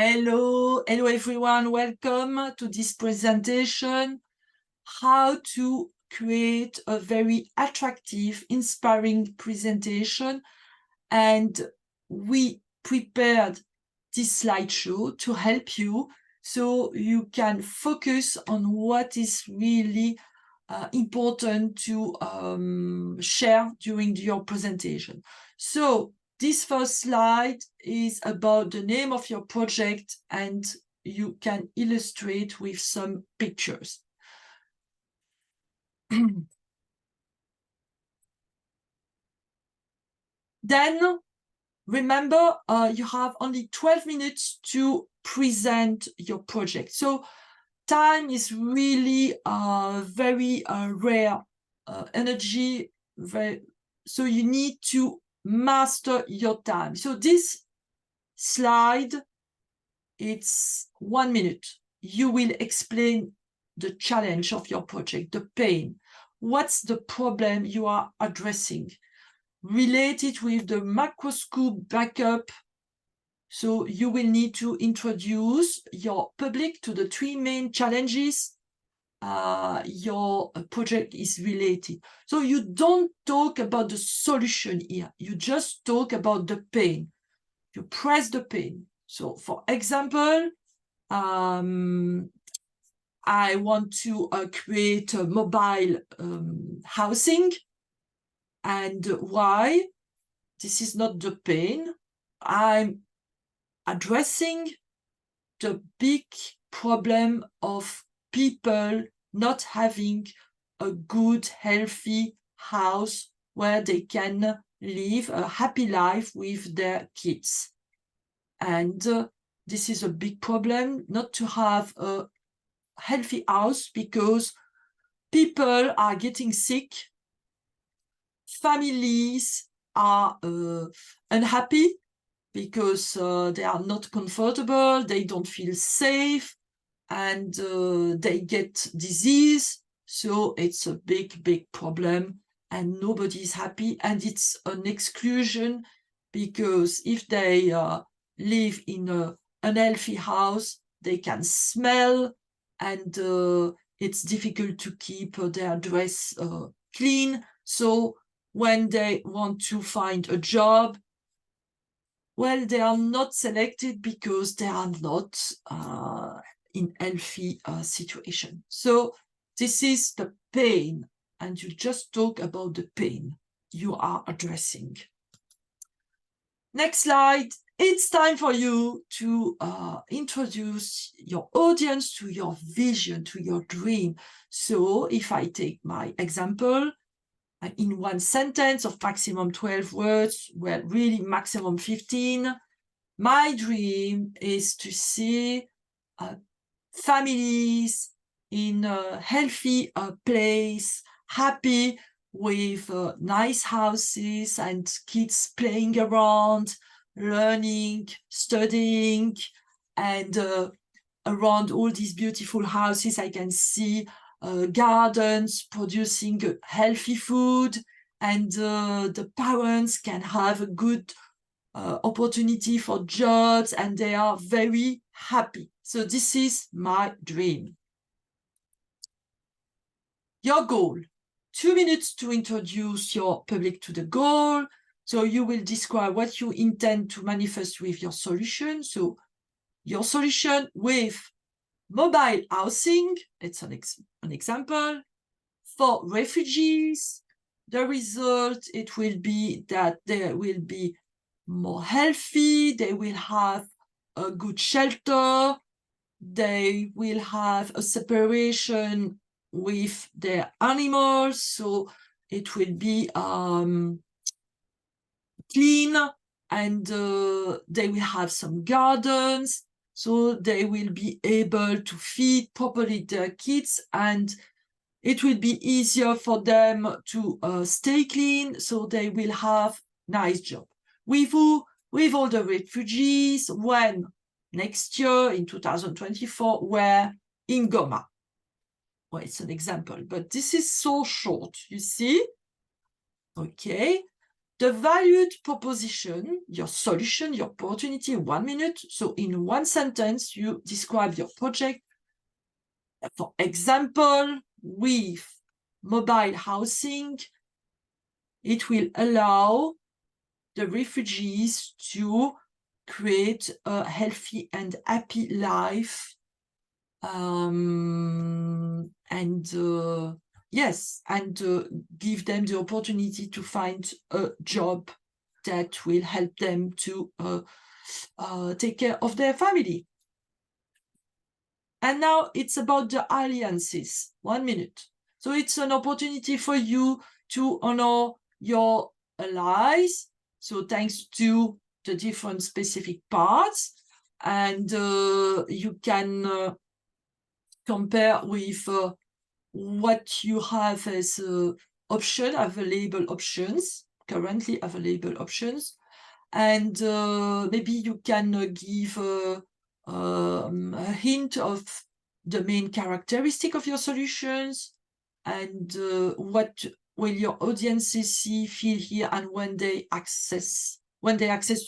Hello everyone, welcome to this presentation, how to create a very attractive, inspiring presentation. And we prepared this slideshow to help you so you can focus on what is really important to share during your presentation. So this first slide is about the name of your project, and you can illustrate with some pictures. Then remember, you have only 12 minutes to present your project. So time is really very rare energy. So you need to master your time. So this slide, it's 1 minute. You will explain the challenge of your project, the pain. What's the problem you are addressing? Relate it with the macroscope backup. So you will need to introduce your public to the three main challenges your project is related. So you don't talk about the solution here. You just talk about the pain. You press the pain. So for example, I want to create a mobile housing. And why? This is not the pain. I'm addressing the big problem of people not having a good, healthy house where they can live a happy life with their kids. And this is a big problem, not to have a healthy house, because people are getting sick, families are unhappy because they are not comfortable, they don't feel safe, and they get disease. So it's a big problem, and nobody is happy, and it's an exclusion, because if they live in an unhealthy house, they can smell, and it's difficult to keep their dress clean. So when they want to find a job, well, they are not selected because they are not in healthy situation. So this is the pain, and you just talk about the pain you are addressing. Next slide. It's time for you to introduce your audience to your vision, to your dream. So if I take my example, in one sentence of maximum 12 words, well, really maximum 15, my dream is to see families in a healthy place, happy, with nice houses and kids playing around, learning, studying, and around all these beautiful houses I can see gardens producing healthy food, and the parents can have a good opportunity for jobs, and they are very happy. So this is my dream. Your goal: 2 minutes to introduce your public to the goal. So you will describe what you intend to manifest with your solution. So your solution with mobile housing, it's an example. For refugees, the result, it will be that they will be more healthy, they will have a good shelter, they will have a separation with their animals, so it will be clean, and they will have some gardens, so they will be able to feed properly their kids, and it will be easier for them to stay clean, so they will have nice job. With who? With all the refugees, when next year in 2024, where in Goma. Well, it's an example, but this is so short, you see? Okay. the valued proposition, your solution, your opportunity, 1 minute. So in one sentence, you describe your project. For example, with mobile housing, it will allow the refugees to create a healthy and happy life. Yes, and give them the opportunity to find a job that will help them to take care of their family. And now it's about the alliances. 1 minute. So it's an opportunity for you to honor your allies. So thanks to the different specific parts, and you can compare with what you have as currently available options, and maybe you can give a hint of the main characteristic of your solutions, and what will your audiences see, feel, hear, and when they access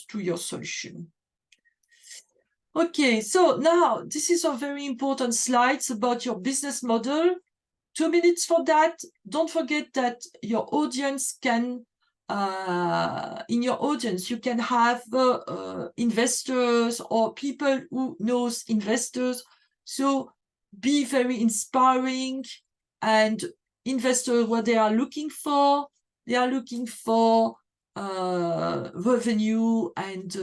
to your solution. Okay, so now this is a very important slides about your business model. 2 minutes for that. Don't forget that your audience can, in your audience, you can have investors or people who knows investors. So be very inspiring, and investors, what they are looking for, revenue and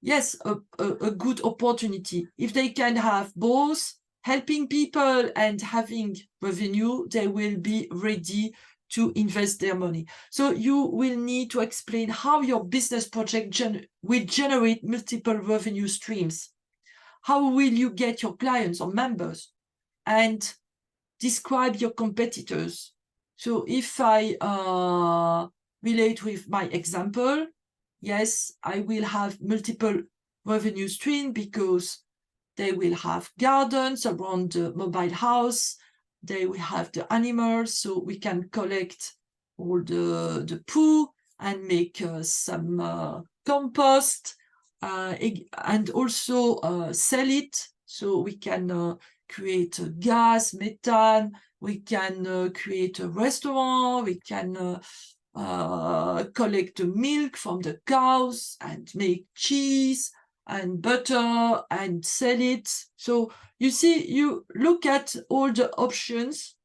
yes, a good opportunity. If they can have both, helping people and having revenue, they will be ready to invest their money. So you will need to explain how your business project will generate multiple revenue streams. How will you get your clients or members? And describe your competitors. So if I relate with my example, yes, I will have multiple revenue streams because they will have gardens around the mobile house. They will have the animals, so we can collect all the poo and make some compost, and also sell it. So we can create gas, methane. We can create a restaurant. We can collect the milk from the cows and make cheese and butter and sell it. So you see, you look at all the options,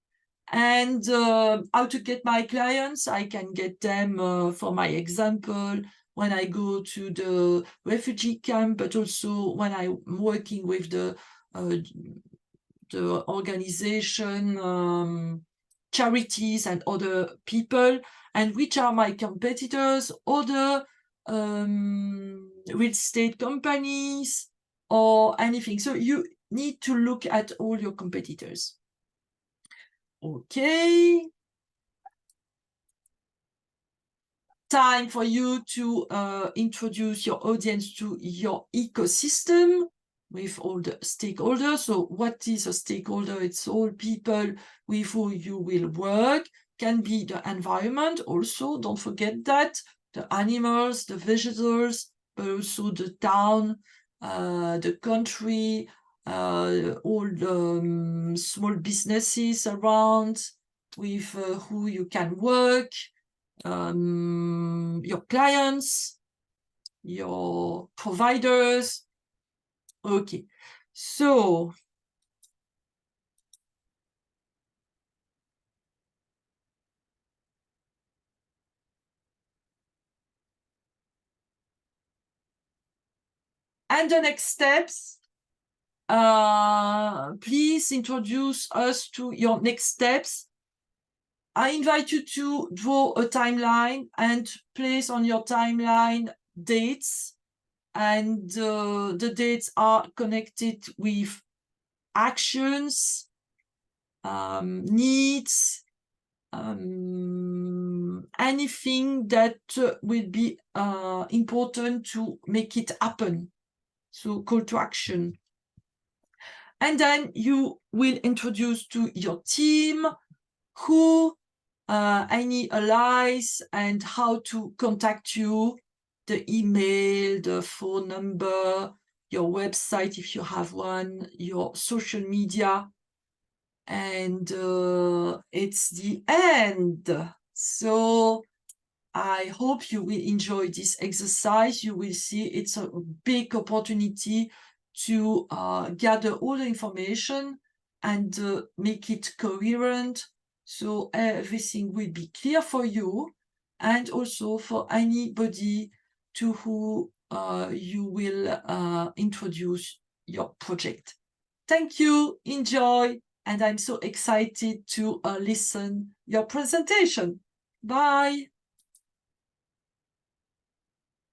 and how to get my clients. I can get them, for my example, when I go to the refugee camp, but also when I'm working with the organization, charities and other people. And which are my competitors? Other real estate companies or anything. So you need to look at all your competitors. Okay. Time for you to introduce your audience to your ecosystem with all the stakeholders. So what is a stakeholder? It's all people with who you will work. Can be the environment also, don't forget that. The animals, the visitors, but also the town, the country, all the small businesses around with who you can work. Your clients, your providers. Okay, so and the next steps, please introduce us to your next steps. I invite you to draw a timeline and place on your timeline dates, and the dates are connected with actions, needs, anything that will be important to make it happen. So call to action. And then you will introduce to your team who any allies and how to contact you, the email, the phone number, your website if you have one, your social media. And it's the end. So I hope you will enjoy this exercise. You will see it's a big opportunity to gather all the information and make it coherent, so everything will be clear for you and also for anybody to who you will introduce your project. Thank you, enjoy, and I'm so excited to listen your presentation. Bye.